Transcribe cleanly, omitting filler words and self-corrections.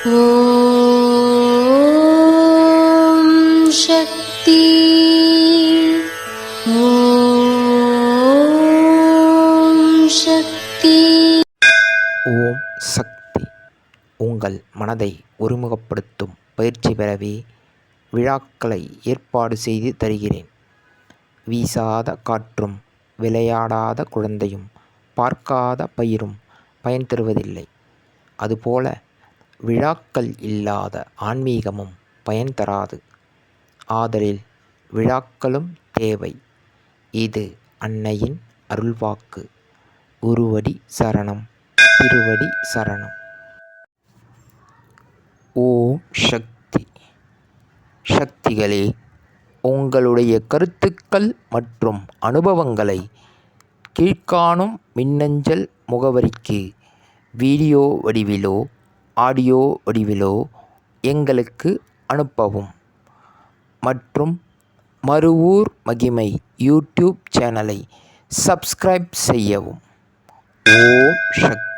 ஓம் சக்தி. ஓம் சக்தி. ஓம் சக்தி. உங்கள் மனதை ஒருமுகப்படுத்தும் பயிற்சி பெறவே விழாக்களை ஏற்பாடு செய்து தருகிறேன். வீசாத காற்றும் விளையாடாத குழந்தையும் பார்க்காத பயிரும் பயன் தருவதில்லை. அதுபோல விழாக்கள் இல்லாத ஆன்மீகமும் பயன் தராது. ஆதலில் விழாக்களும் தேவை. இது அன்னையின் அருள்வாக்கு. குருவடி சரணம், திருவடி சரணம். ஓம் சக்தி. சக்திகளே, உங்களுடைய கருத்துக்கள் மற்றும் அனுபவங்களை கீழ்காணும் மின்னஞ்சல் முகவரிக்கு வீடியோ வடிவிலோ ஆடியோ வடிவிலோ எங்களுக்கு அனுப்பவும். மற்றும் மறுவூர் மகிமை யூடியூப் சேனலை சப்ஸ்கிரைப் செய்யவும். ஓம் சக்தி.